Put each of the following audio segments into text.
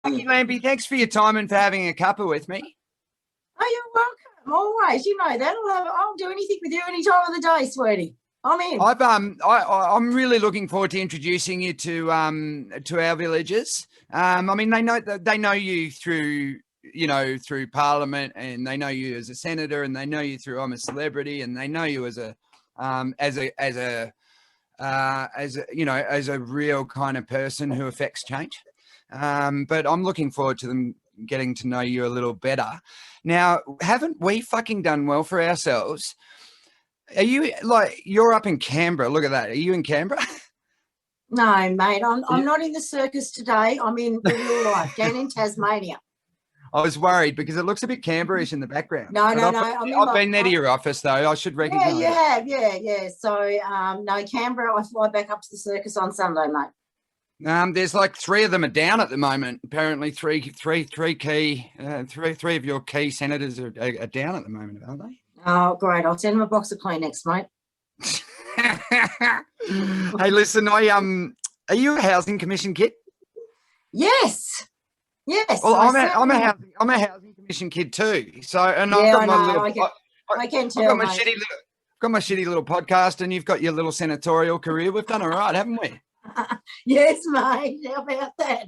Jacqui Lambie, thanks for your time and for having a cuppa with me. Oh, you're welcome. Always. You know that. I'll do anything with you any time of the day, sweetie. I'm in. I'm really looking forward to introducing you to our villagers. I mean, they know you through Parliament, and they know you as a senator, and they know you through I'm a Celebrity, and they know you as a real kind of person who affects change. But I'm looking forward to them getting to know you a little better. Now, haven't we fucking done well for ourselves? Are you you're up in Canberra? Look at that. Are you in Canberra? No, mate. I'm not in the circus today. I'm in the real life, down in Tasmania. I was worried because it looks a bit Canberra-ish in the background. No. I've been there to your office though. I should recognise. Yeah, you have. Yeah. So, no, Canberra. I fly back up to the circus on Sunday, mate. There's like 3 of them are down at the moment. Apparently, three of your key senators are down at the moment, aren't they? Oh, great! I'll send them a box of Kleenex, mate. Hey, listen, are you a housing commission kid? Yes. Well, I'm a housing commission kid too. So, and yeah, I've got I can tell. I've got my shitty little podcast, and you've got your little senatorial career. We've done all right, haven't we? Yes, mate. How about that?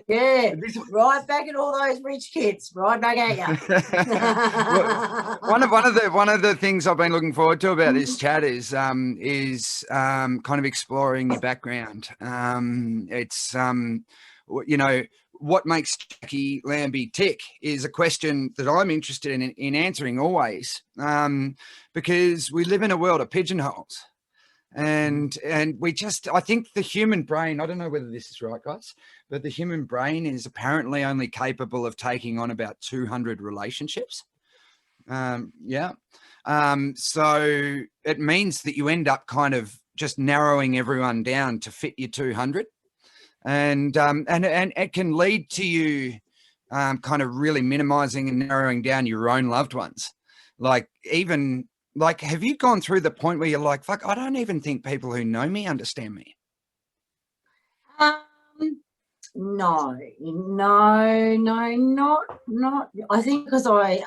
Yeah, right back at all those rich kids, right back at you. one of the things I've been looking forward to about this chat is kind of exploring your background. It's what makes Jacqui Lambie tick is a question that I'm interested in answering always, because we live in a world of pigeonholes. And I think the human brain, I don't know whether this is right, guys, but the human brain is apparently only capable of taking on about 200 relationships. So it means that you end up kind of just narrowing everyone down to fit your 200. And it can lead to you kind of really minimizing and narrowing down your own loved ones. Have you gone through the point where you're like, fuck, I don't even think people who know me understand me? No, not. I think because I've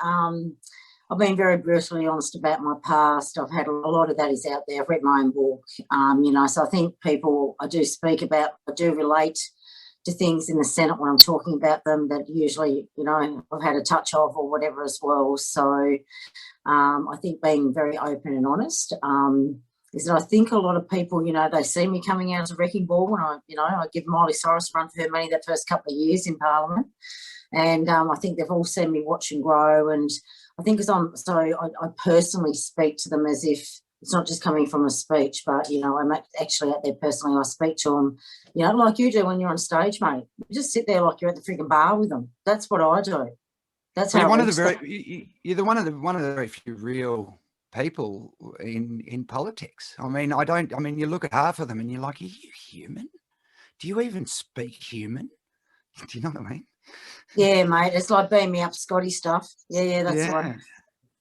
been very brutally honest about my past. I've had a lot of that is out there. I've read my own book, so I think I do relate to things in the Senate when I'm talking about them that usually, I've had a touch of or whatever as well. So I think being very open and honest is that I think a lot of people, they see me coming out as a wrecking ball when I give Miley Cyrus a run for her money that first couple of years in Parliament. And I think they've all seen me watch and grow. And I think I personally speak to them as if it's not just coming from a speech, but, I'm actually out there personally. I speak to them, like you do when you're on stage, mate. You just sit there like you're at the freaking bar with them. That's what I do. That's how you're one of the very few real people in politics. I mean, you look at half of them and you're like, are you human? Do you even speak human? Do you know what I mean? Yeah, mate. It's like beam me up Scotty stuff. Yeah, that's right.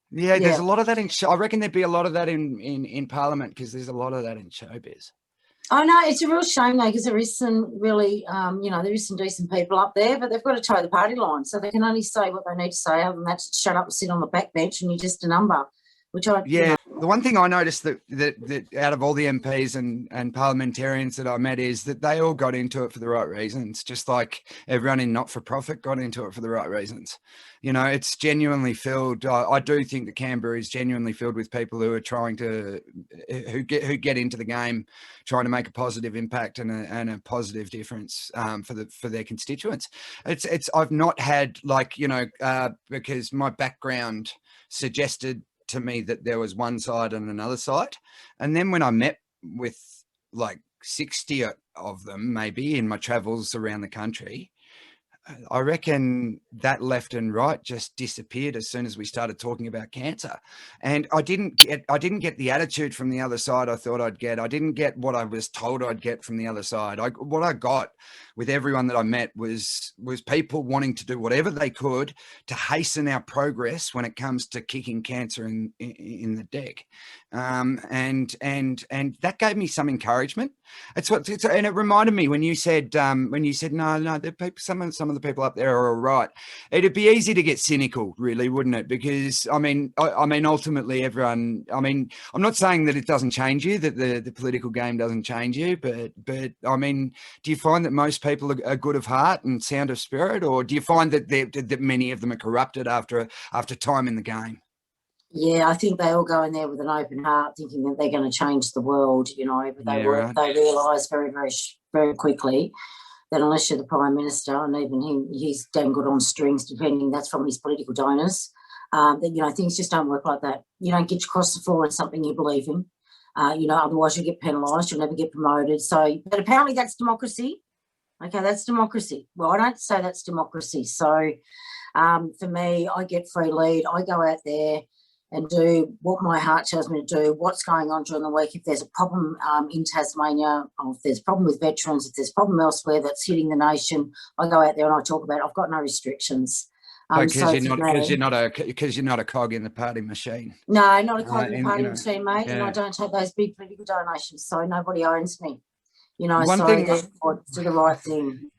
Yeah, there's a lot of that I reckon there'd be a lot of that in Parliament, because there's a lot of that in showbiz. Oh, no, it's a real shame, though, because there is some really, there is some decent people up there, but they've got to toe the party line. So they can only say what they need to say. Other than that, shut up and sit on the backbench and you're just a number. The one thing I noticed that out of all the MPs and parliamentarians that I met is that they all got into it for the right reasons, just like everyone in not-for-profit got into it for the right reasons. It's genuinely filled. I do think that Canberra is genuinely filled with people who are who get into the game, trying to make a positive impact and a positive difference for their constituents. I've not had because my background suggested to me that there was one side and another side. And then when I met with like 60 of them, maybe in my travels around the country, I reckon that left and right just disappeared as soon as we started talking about cancer. And I didn't get the attitude from the other side I thought I'd get. I didn't get what I was told I'd get from the other side. What I got with everyone that I met was people wanting to do whatever they could to hasten our progress when it comes to kicking cancer in the deck. And that gave me some encouragement. And it reminded me when you said no, the people, some of the people up there are all right. It'd be easy to get cynical, really, wouldn't it? Because I mean, ultimately, everyone. I mean, I'm not saying that it doesn't change you, that the political game doesn't change you, but I mean, do you find that most people are good of heart and sound of spirit, or do you find that many of them are corrupted after time in the game? Yeah, I think they all go in there with an open heart, thinking that they're going to change the world, you know, but they realise very, very, very quickly that unless you're the Prime Minister, and even he's dangled on strings, depending, that's from his political donors, that, you know, things just don't work like that. You don't get across the floor in something you believe in, you know, otherwise you'll get penalised, you'll never get promoted. So, but apparently that's democracy. Okay, that's democracy. Well, I don't say that's democracy. So for me, I get free lead. I go out there and do what my heart tells me to do, what's going on during the week. If there's a problem in Tasmania, or if there's a problem with veterans, if there's a problem elsewhere that's hitting the nation, I go out there and I talk about it. I've got no restrictions. Because you're not a cog in the party machine. No, not a cog in the party machine, mate. Yeah. And I don't take those big political donations, so nobody owns me. You know, One so thing, therefore do the right thing.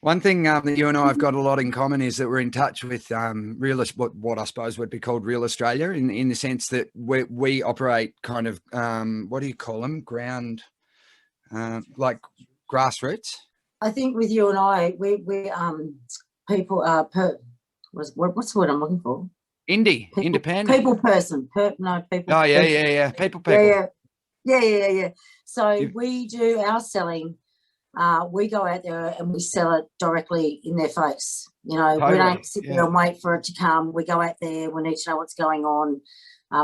One thing that you and I have got a lot in common is that we're in touch with what I suppose would be called Real Australia, in the sense that we operate kind of what do you call them? Like grassroots. I think with you and I, we people are what's the word I'm looking for? Independent. People person. People. Oh yeah. People. Yeah. So we do our selling. We go out there and we sell it directly in their face. You know, we don't sit there and wait for it to come. We go out there. We need to know what's going on.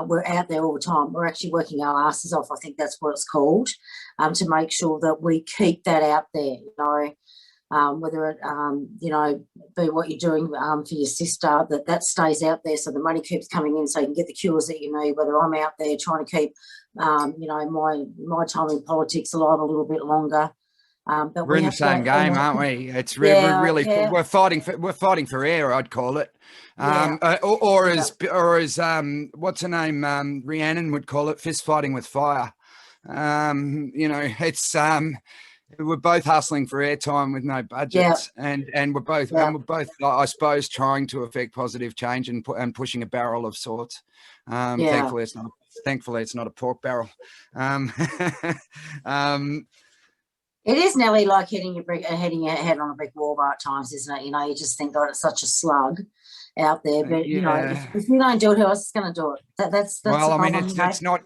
We're out there all the time. We're actually working our asses off. I think that's what it's called, to make sure that we keep that out there. You know, whether it, you know, be what you're doing for your sister, that stays out there, so the money keeps coming in, so you can get the cures that you need. Whether I'm out there trying to keep, you know, my time in politics alive a little bit longer. But we're in the same game, aren't we? It's really we're fighting for air, I'd call it, or as what's her name, Rhiannon would call it, fist fighting with fire. You know, it's we're both hustling for airtime with no budgets, and we're both I suppose trying to affect positive change and pushing a barrel of sorts. Thankfully it's not a pork barrel. It is nearly like hitting your head on a brick wall at times, isn't it? You know, you just think, God, it's such a slug out there. But you know, if you don't do it, who else is going to do it? That's well, I mean, it's not.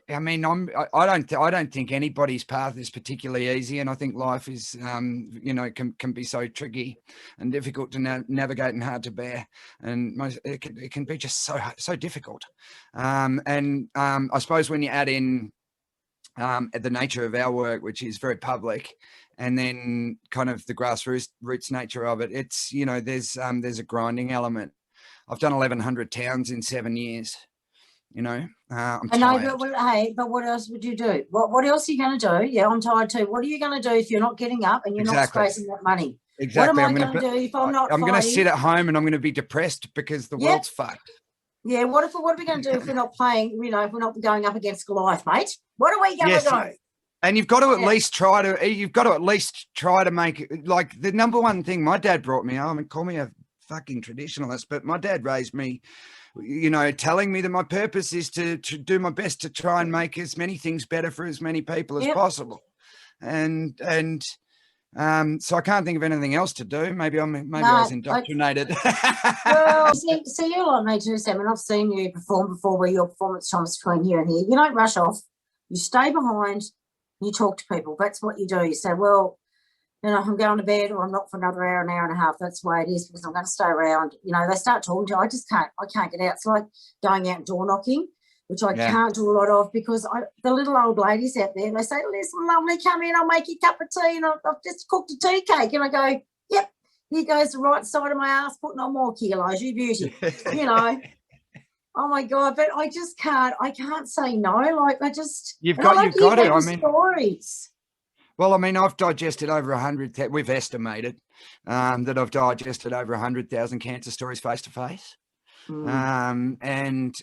I mean, I don't think anybody's path is particularly easy, and I think life is, you know, can be so tricky and difficult to navigate and hard to bear, and it can be just so difficult. And I suppose when you add in the nature of our work, which is very public, and then kind of the grassroots nature of it, it's, you know, there's a grinding element. I've done 1,100 towns in 7 years. You know, I'm tired. But what else would you do? What else are you going to do? Yeah, I'm tired too. What are you going to do if you're not getting up and you're not scraping that money? Exactly. What am I going to do if I'm not? I'm going to sit at home and I'm going to be depressed because the world's fucked. Yeah. What are we going to do if we're not playing? You know, if we're not going up against Goliath, mate? What are we going to do? And you've got to at least try to make it, like, the number one thing my dad brought me. I mean, call me a fucking traditionalist, but my dad raised me, you know, telling me that my purpose is to do my best to try and make as many things better for as many people as possible. And so I can't think of anything else to do. Maybe I was indoctrinated. Well, see, you're like me too, Sam, and I've seen you perform before, where your performance time is between here and here. You don't rush off. You stay behind. You talk to people. That's what you do. You say, well, you know, I'm going to bed, or I'm not for another hour, an hour and a half. That's the way it is, because I'm going to stay around. You know, they start talking to you. I can't get out. It's like going out door knocking, which I can't do a lot of, because the little old ladies out there, they say, listen, lovely, come in, I'll make you a cup of tea, and I've just cooked a tea cake. And I go, yep, here goes the right side of my ass, putting on more kilos, you beauty. You know, oh my God, but I just can't say no. Like, you've got it. I mean, stories. Well, I mean, I've digested over 100. We've estimated that I've digested over 100,000 cancer stories face to face, and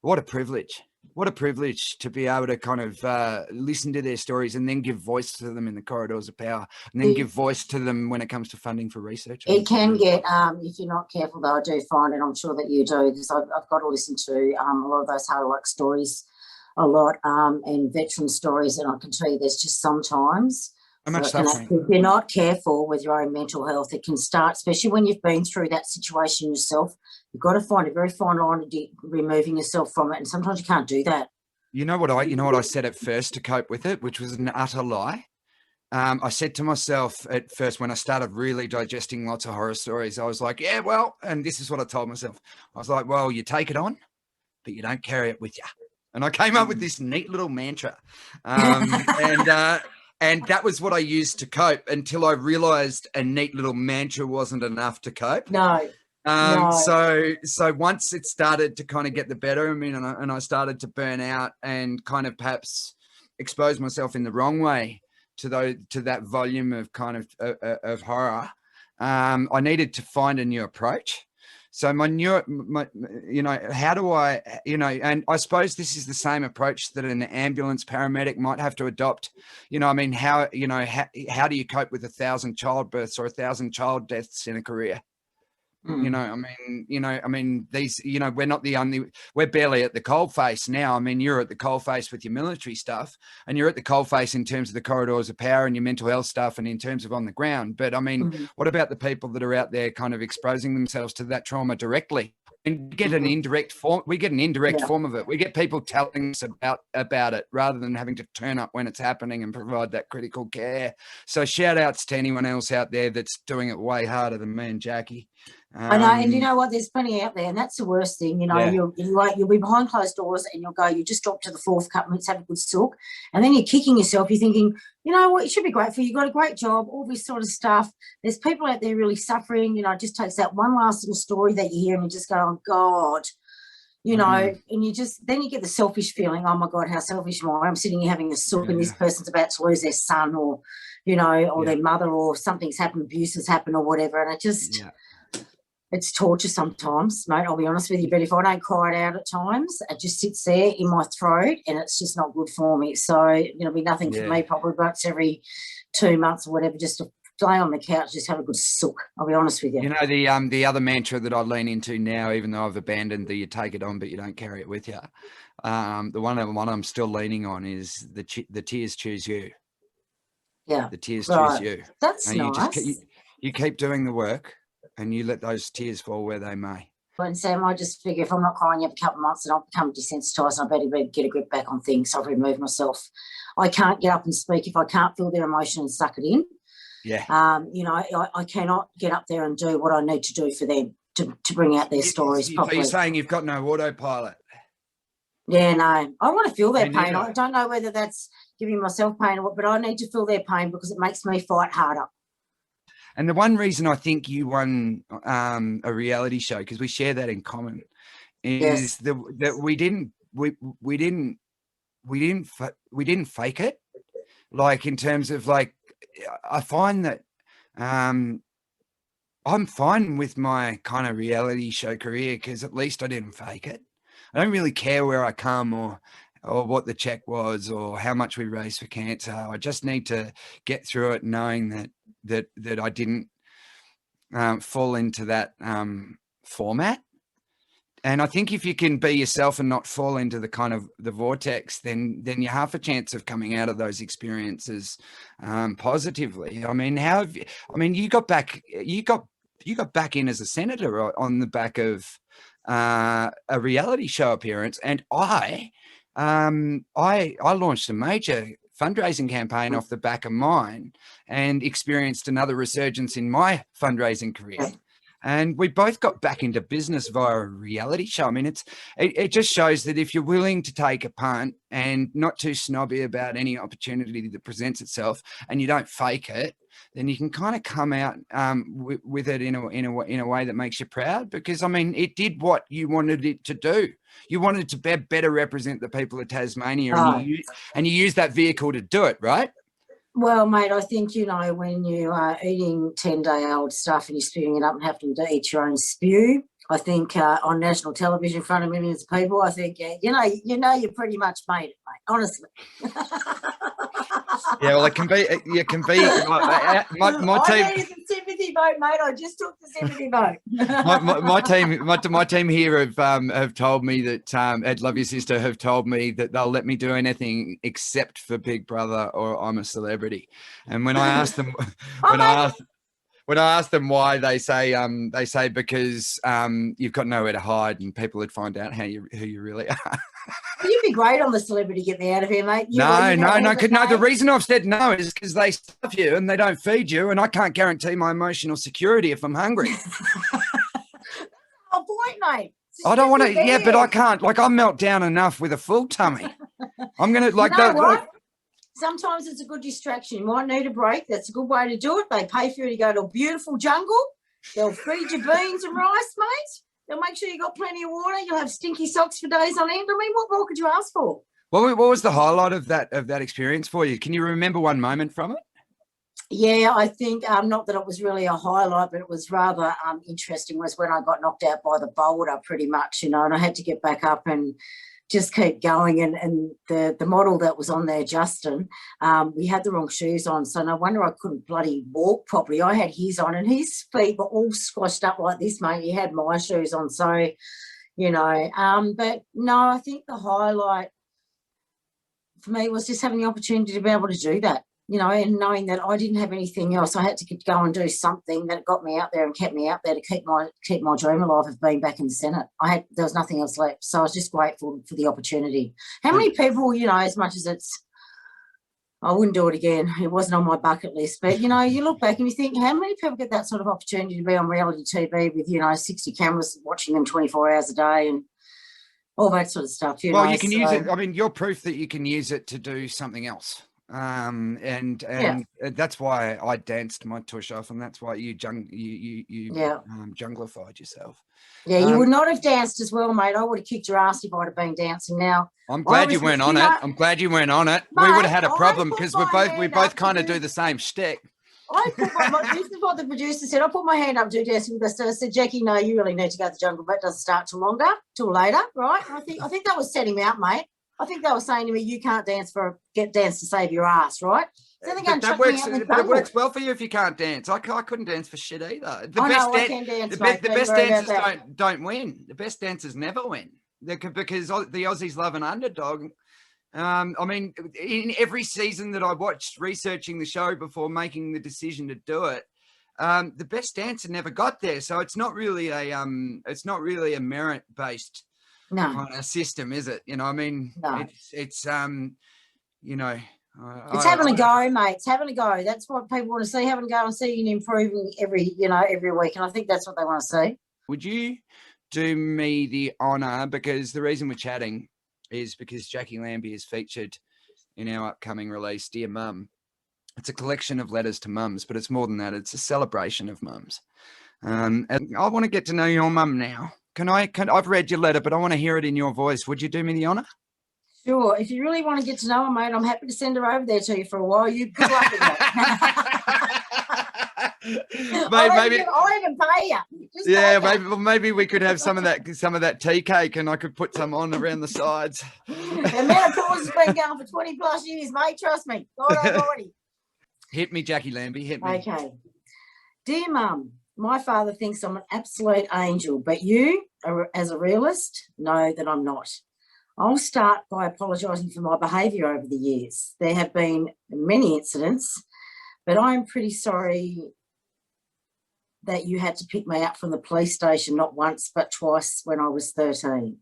what a privilege! What a privilege to be able to kind of listen to their stories and then give voice to them in the corridors of power, and then give voice to them when it comes to funding for research. It can get, if you're not careful, though, I do find, and I'm sure that you do, because I've got to listen to a lot of those hard work stories a lot, and veteran stories, and I can tell you there's just sometimes, if you're not careful with your own mental health, it can start, especially when you've been through that situation yourself. You've got to find a very fine line of removing yourself from it, and sometimes you can't do that. You know what I said at first to cope with it, which was an utter lie. I said to myself at first, when I started really digesting lots of horror stories, I was like, yeah, well, and this is what I told myself. I was like, well, you take it on, but you don't carry it with you. And I came up with this neat little mantra. And that was what I used to cope until I realized a neat little mantra wasn't enough to cope. No. So once it started to kind of get the better of me, and I started to burn out and kind of perhaps expose myself in the wrong way to that volume of kind of horror, I needed to find a new approach. So how do I, and I suppose this is the same approach that an ambulance paramedic might have to adopt. How do you cope with 1,000 childbirths or 1,000 child deaths in a career? These, we're not the only, we're barely at the coalface now. You're at the coalface with your military stuff, and you're at the coalface in terms of the corridors of power and your mental health stuff, and in terms of on the ground. But what about the people that are out there kind of exposing themselves to that trauma directly? And we get an indirect form. We get an indirect form of it. We get people telling us about it rather than having to turn up when it's happening and provide that critical care. So shout outs to anyone else out there that's doing it way harder than me and Jacqui. I know, and you know what? There's plenty out there, and that's the worst thing. You'll be behind closed doors, and you just drop to the fourth cup, and let's have a good silk, and then you're kicking yourself. You're thinking, you know what? You should be grateful. You've got a great job. All this sort of stuff. There's people out there really suffering. It just takes that one last little story that you hear, and you just go, oh God. And then you get the selfish feeling. Oh my God, how selfish am I? I'm sitting here having a silk, and this person's about to lose their son, or their mother, or something's happened, abuse has happened, or whatever, and it just. Yeah. It's torture sometimes, mate, I'll be honest with you. But if I don't cry it out at times, it just sits there in my throat, and it's just not good for me. So it'll be nothing for me probably once every 2 months or whatever, just to lay on the couch, just have a good sook. I'll be honest with you. The other mantra that I lean into now, even though I've abandoned the you take it on but you don't carry it with you, the one I'm still leaning on is the tears choose you. Yeah. The tears choose you. That's nice. You keep doing the work, and you let those tears fall where they may. And Sam, I just figure if I'm not crying every couple of months, then I'll become desensitised, and I better get a grip back on things. So I've removed myself. I can't get up and speak if I can't feel their emotion and suck it in. Yeah. I cannot get up there and do what I need to do for them to bring out their stories properly. So you're saying you've got no autopilot? Yeah, no. I want to feel their pain. I don't know whether that's giving myself pain or what, but I need to feel their pain because it makes me fight harder. And the one reason I think you won a reality show, because we share that in common, is that we didn't fake it. Like, in terms of, like, I find that I'm fine with my kind of reality show career because at least I didn't fake it. I don't really care where I come or what the check was or how much we raised for cancer. I just need to get through it knowing that I didn't fall into that format. And I think if you can be yourself and not fall into the kind of the vortex, then you have a chance of coming out of those experiences positively. You got back in as a senator on the back of a reality show appearance, and I launched a major fundraising campaign off the back of mine and experienced another resurgence in my fundraising career. And we both got back into business via a reality show. I mean, it just shows that if you're willing to take a punt and not too snobby about any opportunity that presents itself, and you don't fake it, then you can kind of come out with it in a way that makes you proud. Because, I mean, it did what you wanted it to do. You wanted to better represent the people of Tasmania, and you use that vehicle to do it, right? Well, mate, I think, when you are eating 10-day-old stuff and you're spewing it up and having to eat your own spew, I think on national television in front of millions of people, I think, yeah, you pretty much made it, mate, honestly. Yeah, well, it can be. My team. I needed the sympathy vote, mate. I just took the sympathy vote. my team here have told me that Ed Love Your Sister have told me that they'll let me do anything except for Big Brother or I'm a Celebrity. And when I asked them, when I asked them why, they say because you've got nowhere to hide and people would find out who you really are. Well, you'd be great on the Celebrity. Get me out of here, mate. No. The reason I've said no is because they stuff you and they don't feed you, and I can't guarantee my emotional security if I'm hungry. Oh, point, mate. I don't want to. Yeah, but I can't. Like, I melt down enough with a full tummy. I'm gonna like you know that. What? Sometimes it's a good distraction. You might need a break. That's a good way to do it. They pay for you to go to a beautiful jungle. They'll feed you beans and rice, mate. They'll make sure you got plenty of water. You'll have stinky socks for days on end. I mean, what more could you ask for? What was the highlight of that experience for you? Can you remember one moment from it? Yeah, I think not that it was really a highlight, but it was rather interesting. Was when I got knocked out by the boulder, pretty much, and I had to get back up and just keep going. And the model that was on there, Justin, we had the wrong shoes on, so no wonder I couldn't bloody walk properly. I had his on, and his feet were all squashed up like this, mate. He had my shoes on, so but no, I think the highlight for me was just having the opportunity to be able to do that, and knowing that I didn't have anything else. I had to go and do something that got me out there and kept me out there to keep my dream alive of being back in the Senate. There was nothing else left. So I was just grateful for the opportunity. How many people, as much as I wouldn't do it again. It wasn't on my bucket list. But, you look back and you think, how many people get that sort of opportunity to be on reality TV with, 60 cameras watching them 24 hours a day and all that sort of stuff. You can use it. I mean, you're proof that you can use it to do something else. And that's why I danced my tush off, and that's why you junglified yourself. Yeah, you would not have danced as well, mate. I would have kicked your ass if I'd have been dancing. Now, I'm glad you went on it. I'm glad you went on it. Mate, we would have had a problem because we both kind of do the same shtick. This is what the producer said. I put my hand up to dancing with her. I said, Jacqui, no, you really need to go to the jungle. That doesn't start till later, right? And I think that was setting me up, mate. I think they were saying to me, you can't get dance to save your ass, right? So it works well for you if you can't dance. I couldn't dance for shit either. The best dancers don't win. The best dancers never win because the Aussies love an underdog. I mean, in every season that I watched researching the show before making the decision to do it, the best dancer never got there. So it's not really a merit based kind of system, is it? I mean, no. It's having a go, mate. It's having a go. That's what people want to see. Having a go and seeing you improving every week. And I think that's what they want to see. Would you do me the honour, because the reason we're chatting is because Jacqui Lambie is featured in our upcoming release, Dear Mum. It's a collection of letters to mums, but it's more than that. It's a celebration of mums. And I want to get to know your mum now. I've read your letter, but I want to hear it in your voice. Would you do me the honour? Sure. If you really want to get to know her, mate, I'm happy to send her over there to you for a while. You good luck with that. Maybe I'll even pay you. Maybe we could have some of that tea cake, and I could put some on around the sides. The menopause has been going for 20 plus years, mate. Trust me. God almighty. Hit me, Jacqui Lambie. Hit me. Okay. Dear Mum, my father thinks I'm an absolute angel, but you, as a realist, know that I'm not. I'll start by apologising for my behaviour over the years. There have been many incidents, but I'm pretty sorry that you had to pick me up from the police station not once but twice when I was 13.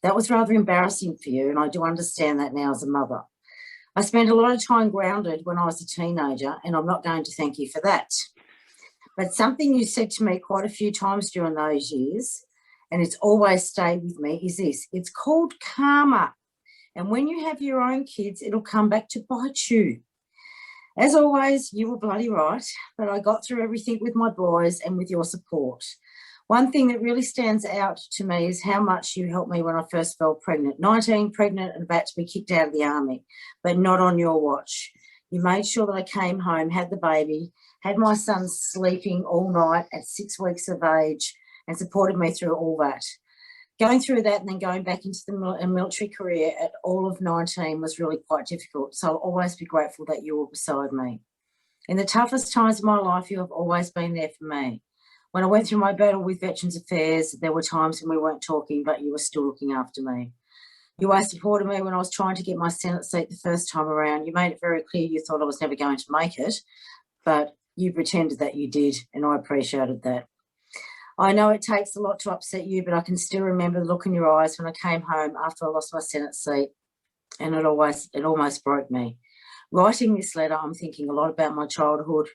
That was rather embarrassing for you, and I do understand that now as a mother. I spent a lot of time grounded when I was a teenager, and I'm not going to thank you for that. But something you said to me quite a few times during those years, and it's always stayed with me, is this. It's called karma. And when you have your own kids, it'll come back to bite you. As always, you were bloody right, but I got through everything with my boys and with your support. One thing that really stands out to me is how much you helped me when I first fell pregnant. 19, pregnant and about to be kicked out of the army, but not on your watch. You made sure that I came home, had the baby, had my son sleeping all night at 6 weeks of age, and supported me through all that. Going through that and then going back into the military career at all of 19 was really quite difficult. So I'll always be grateful that you were beside me. In the toughest times of my life, you have always been there for me. When I went through my battle with Veterans Affairs, there were times when we weren't talking, but you were still looking after me. You always supported me when I was trying to get my Senate seat the first time around. You made it very clear you thought I was never going to make it, but you pretended that you did, and I appreciated that. I know it takes a lot to upset you, but I can still remember the look in your eyes when I came home after I lost my Senate seat, and it almost broke me. Writing this letter, I'm thinking a lot about my childhood,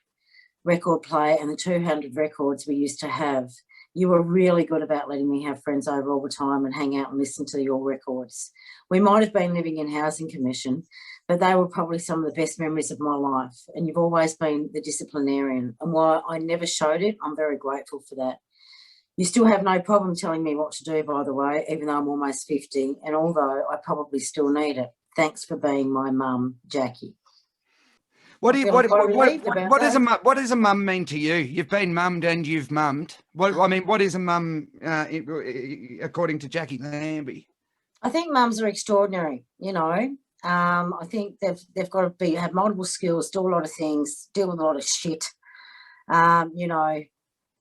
record play, and the 200 records we used to have. You were really good about letting me have friends over all the time and hang out and listen to your records. We might have been living in Housing Commission, but they were probably some of the best memories of my life. And you've always been the disciplinarian. And while I never showed it, I'm very grateful for that. You still have no problem telling me what to do, by the way, even though I'm almost 50, and although I probably still need it. Thanks for being my mum, Jacqui. What does a mum mean to you? You've been mummed and you've mummed. What is a mum according to Jacqui Lambie? I think mums are extraordinary, you know. I think they've got to have multiple skills, do a lot of things, deal with a lot of shit. You know,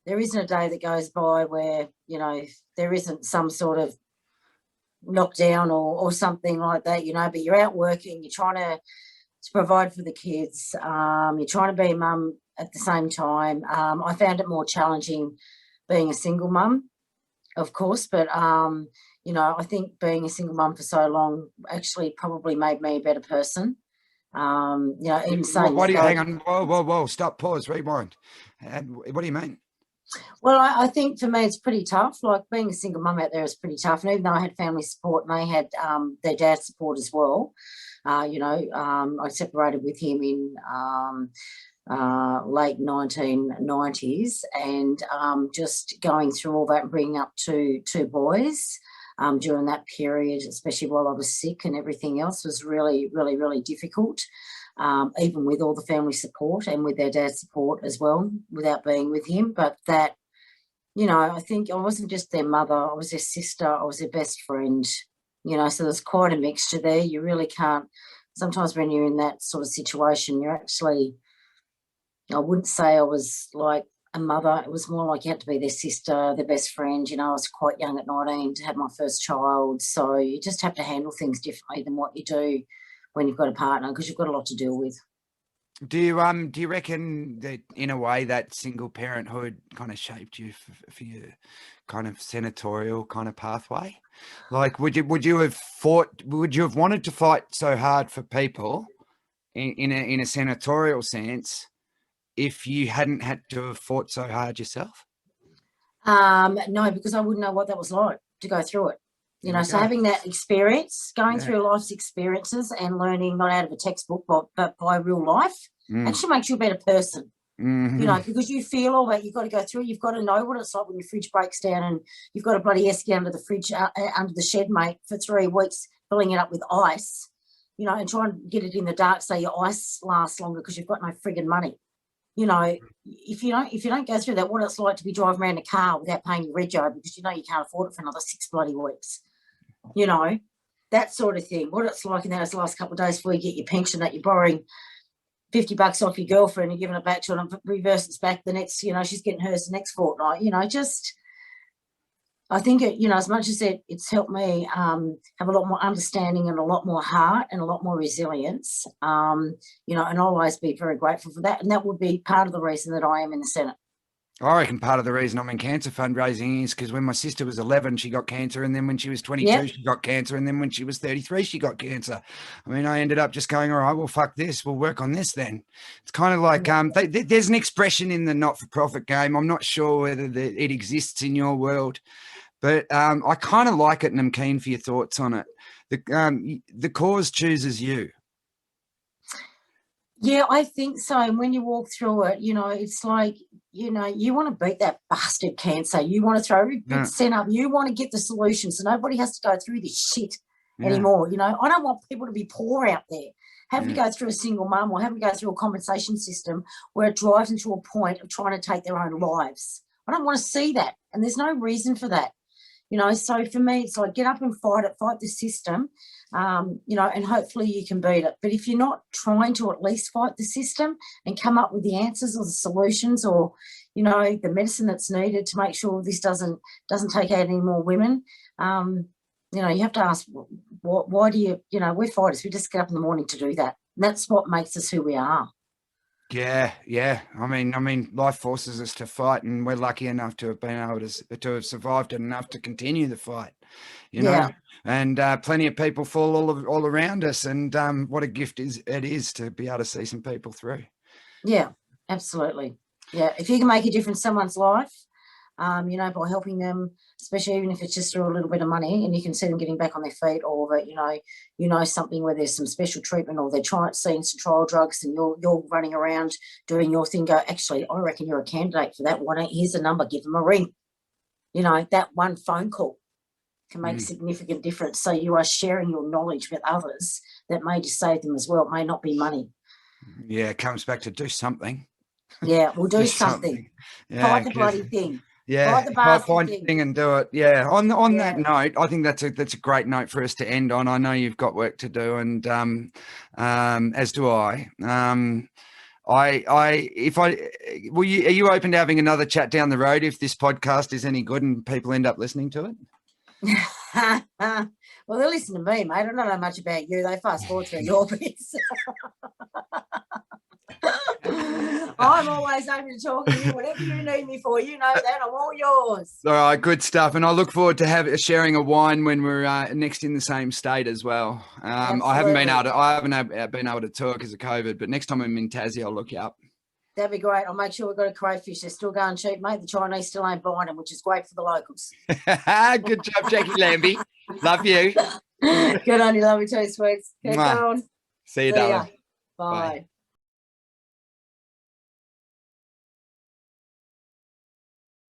there isn't a day that goes by where, you know, there isn't some sort of lockdown or something like that, you know, but you're out working, you're trying to provide for the kids, you're trying to be a mum at the same time. I found it more challenging being a single mum, of course, but, you know, I think being a single mum for so long actually probably made me a better person. You know, in saying hang on, whoa, stop, pause, rewind. What do you mean? Well, I think for me it's pretty tough. Like being a single mum out there is pretty tough. And even though I had family support and they had their dad's support as well, you know, I separated with him in late 1990s, and just going through all that and bringing up two boys during that period, especially while I was sick and everything else, was really, really, really difficult. Even with all the family support and with their dad's support as well, without being with him. But that, you know, I think I wasn't just their mother, I was their sister, I was their best friend, you know, so there's quite a mixture there. You really can't, sometimes when you're in that sort of situation, you're actually, I wouldn't say I was like a mother, it was more like you had to be their sister, their best friend. You know, I was quite young at 19 to have my first child, so you just have to handle things differently than what you do when you've got a partner, because you've got a lot to deal with. Do you reckon that in a way that single parenthood kind of shaped you for your kind of senatorial kind of pathway? Like, would you have wanted to fight so hard for people in a senatorial sense if you hadn't had to have fought so hard yourself? No, because I wouldn't know what that was like to go through it. You know, so having that experience, going through life's experiences and learning not out of a textbook, but by real life, actually makes you a better person. Mm-hmm. You know, because you feel all that you've got to go through. You've got to know what it's like when your fridge breaks down and you've got a bloody esky under the fridge, under the shed, mate, for 3 weeks, filling it up with ice, you know, and trying to get it in the dark so your ice lasts longer because you've got no frigging money. You know, if you don't go through that, what it's like to be driving around a car without paying your rego because you know you can't afford it for another 6 bloody weeks. You know, that sort of thing. What it's like in those last couple of days before you get your pension that you're borrowing $50 off your girlfriend and giving it back to her and reverses back the next, you know, she's getting hers the next fortnight. You know, just I think it, you know, as much as it's helped me have a lot more understanding and a lot more heart and a lot more resilience, you know, and I'll always be very grateful for that. And that would be part of the reason that I am in the Senate. I reckon part of the reason I'm in cancer fundraising is because when my sister was 11, she got cancer. And then when she was 22, she got cancer. And then when she was 33, she got cancer. I mean, I ended up just going, all right, well, fuck this. We'll work on this then. It's kind of like there's an expression in the not-for-profit game. I'm not sure whether it exists in your world, but I kind of like it, and I'm keen for your thoughts on it. The cause chooses you. Yeah, I think so. And when you walk through it, you know, it's like, you know, you want to beat that bastard cancer. You want to throw every big cent up. You want to get the solution so nobody has to go through this shit anymore. You know, I don't want people to be poor out there, having to go through a single mum or having to go through a compensation system where it drives them to a point of trying to take their own lives. I don't want to see that. And there's no reason for that. You know, so for me, it's like get up and fight it, fight the system, you know, and hopefully you can beat it. But if you're not trying to at least fight the system and come up with the answers or the solutions or, you know, the medicine that's needed to make sure this doesn't take out any more women, you know, you have to ask, why do you know, we're fighters. We just get up in the morning to do that. And that's what makes us who we are. Yeah. I mean, life forces us to fight, and we're lucky enough to have been able to have survived it enough to continue the fight. You know, and plenty of people fall all around us, and what a gift it is to be able to see some people through. Yeah, absolutely. Yeah, if you can make a difference in someone's life, you know, by helping them, especially even if it's just through a little bit of money, and you can see them getting back on their feet, or that, you know something where there's some special treatment, or they're seeing some trial drugs, and you're running around doing your thing. Go, actually, I reckon you're a candidate for that. Here's the number, give them a ring. You know, that one phone call can make a significant difference. So you are sharing your knowledge with others that may just save them as well. It may not be money. Yeah, it comes back to do something. Yeah, we'll do something. Yeah, fight the bloody thing. Yeah, fight the bastard thing and do it. Yeah. On that Yeah. note, I think that's a great note for us to end on. I know you've got work to do, and as do I. Are you open to having another chat down the road if this podcast is any good and people end up listening to it? Well, they listen to me, mate. I don't know much about you. They fast forward through your bits. I'm always open to talking to you. Whatever you need me for, you know that. I'm all yours. All right, good stuff. And I look forward to sharing a wine when we're next in the same state as well. I haven't been able to tour because of COVID, but next time I'm in Tassie, I'll look you up. That'd be great. I'll make sure we've got a crayfish. They're still going cheap, mate. The Chinese still ain't buying them, which is great for the locals. Good job, Jacqui Lambie. Love you. Good on you. Love you too, sweets. Keep going. See you, darling. Bye.